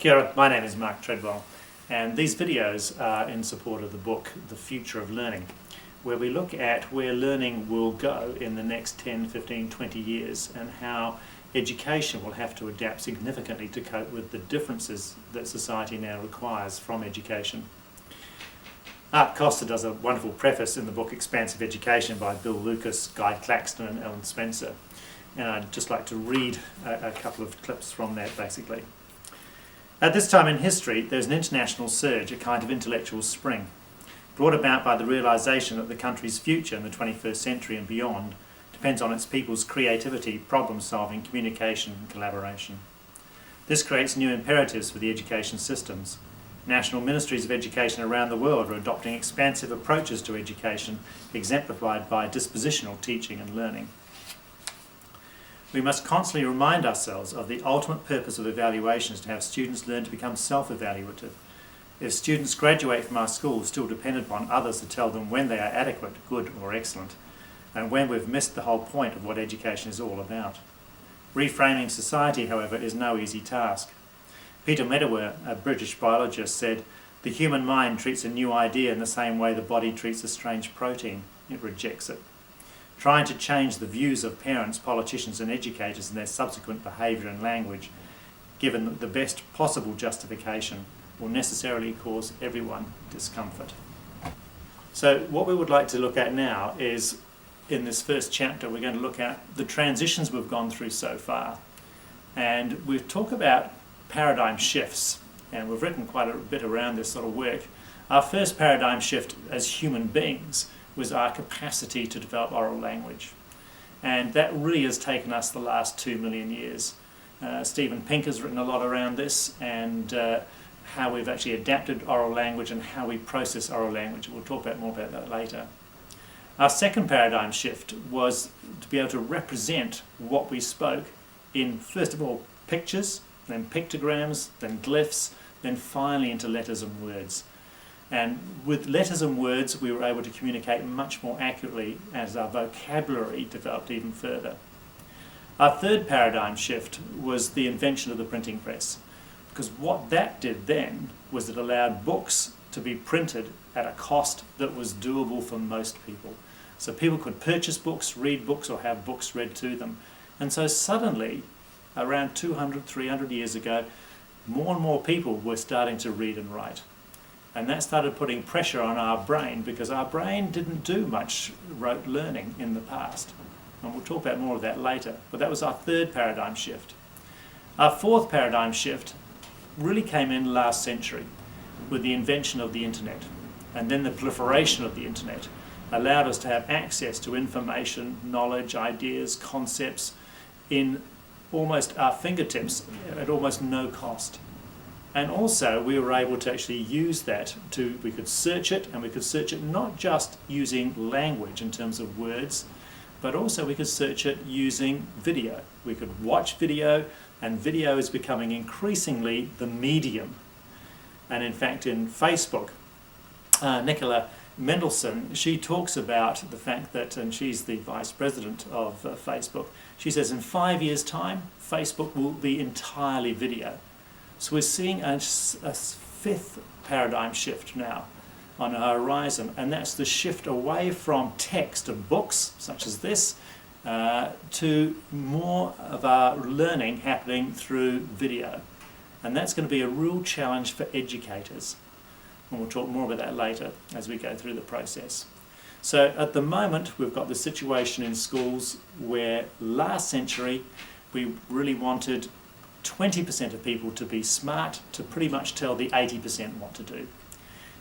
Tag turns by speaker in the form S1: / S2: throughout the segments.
S1: Kia ora, my name is Mark Treadwell, and these videos are in support of the book The Future of Learning, where we look at where learning will go in the next 10, 15, 20 years and how education will have to adapt significantly to cope with the differences that society now requires from education. Art Costa does a wonderful preface in the book Expansive Education by Bill Lucas, Guy Claxton and Ellen Spencer, and I'd just like to read a couple of clips from that basically. At this time in history, there's an international surge, a kind of intellectual spring, brought about by the realisation that the country's future in the 21st century and beyond depends on its people's creativity, problem-solving, communication and collaboration. This creates new imperatives for the education systems. National ministries of education around the world are adopting expansive approaches to education, exemplified by dispositional teaching and learning. We must constantly remind ourselves of the ultimate purpose of evaluation is to have students learn to become self-evaluative. If students graduate from our schools still dependent upon others to tell them when they are adequate, good or excellent, and when we've missed the whole point of what education is all about. Reframing society, however, is no easy task. Peter Medawar, a British biologist, said, "The human mind treats a new idea in the same way the body treats a strange protein. It rejects it." Trying to change the views of parents, politicians and educators and their subsequent behaviour and language, given the best possible justification, will necessarily cause everyone discomfort. So what we would like to look at now is, in this first chapter, we're going to look at the transitions we've gone through so far. And we've talked about paradigm shifts, and we've written quite a bit around this sort of work. Our first paradigm shift as human beings was our capacity to develop oral language. And that really has taken us the last 2 million years. Steven Pink has written a lot around this and how we've actually adapted oral language and how we process oral language. We'll talk more about that later. Our second paradigm shift was to be able to represent what we spoke in, first of all, pictures, then pictograms, then glyphs, then finally into letters and words. And with letters and words, we were able to communicate much more accurately as our vocabulary developed even further. Our third paradigm shift was the invention of the printing press, because what that did then was it allowed books to be printed at a cost that was doable for most people. So people could purchase books, read books, or have books read to them. And so suddenly, around 200, 300 years ago, more and more people were starting to read and write. And that started putting pressure on our brain because our brain didn't do much rote learning in the past. And we'll talk about more of that later. But that was our third paradigm shift. Our fourth paradigm shift really came in last century with the invention of the internet. And then the proliferation of the internet allowed us to have access to information, knowledge, ideas, concepts in almost our fingertips at almost no cost. And also we were able to actually use that we could search it, and we could search it not just using language in terms of words, but also we could search it using video. We could watch video, and video is becoming increasingly the medium. And in fact in Facebook, Nicola Mendelsohn, she talks about the fact that, and she's the vice president of Facebook, she says in 5 years' time, Facebook will be entirely video. So we're seeing a fifth paradigm shift now on our horizon, and that's the shift away from text and books, such as this, to more of our learning happening through video. And that's going to be a real challenge for educators. And we'll talk more about that later as we go through the process. So at the moment, we've got the situation in schools where last century we really wanted 20% of people to be smart to pretty much tell the 80% what to do.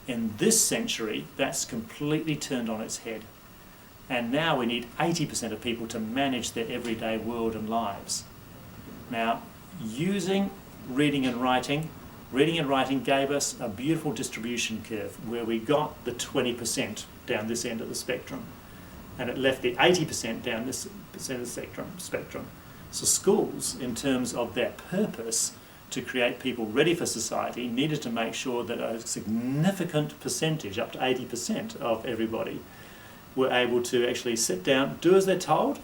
S1: In this century, that's completely turned on its head. And now we need 80% of people to manage their everyday world and lives. Now, using reading and writing gave us a beautiful distribution curve where we got the 20% down this end of the spectrum, and it left the 80% down this end of the spectrum. So schools, in terms of their purpose to create people ready for society, needed to make sure that a significant percentage, up to 80% of everybody, were able to actually sit down, do as they're told,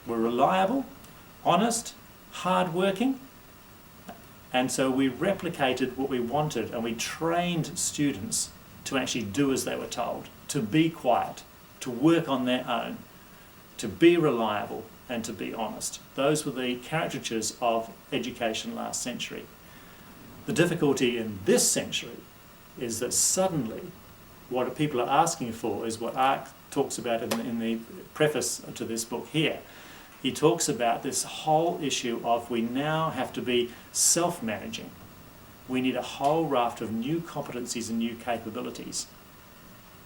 S1: were reliable, honest, hard-working, And so we replicated what we wanted, and we trained students to actually do as they were told, to be quiet, to work on their own, to be reliable, and to be honest. Those were the caricatures of education last century. The difficulty in this century is that suddenly what people are asking for is what Ark talks about in the preface to this book here. He talks about this whole issue of we now have to be self-managing. We need a whole raft of new competencies and new capabilities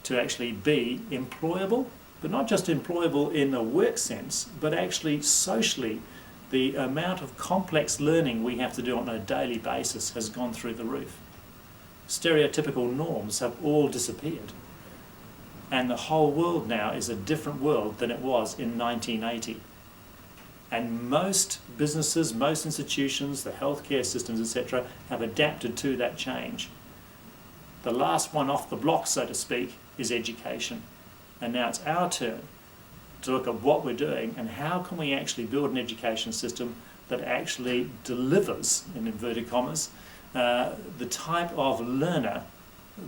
S1: to actually be employable, but not just employable in a work sense, but actually socially. The amount of complex learning we have to do on a daily basis has gone through the roof. Stereotypical norms have all disappeared. And the whole world now is a different world than it was in 1980. And most businesses, most institutions, the healthcare systems, etc., have adapted to that change. The last one off the block, so to speak, is education. And now it's our turn to look at what we're doing and how can we actually build an education system that actually delivers, in inverted commas, the type of learner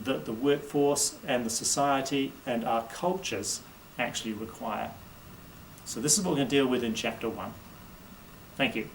S1: that the workforce and the society and our cultures actually require. So this is what we're going to deal with in Chapter 1. Thank you.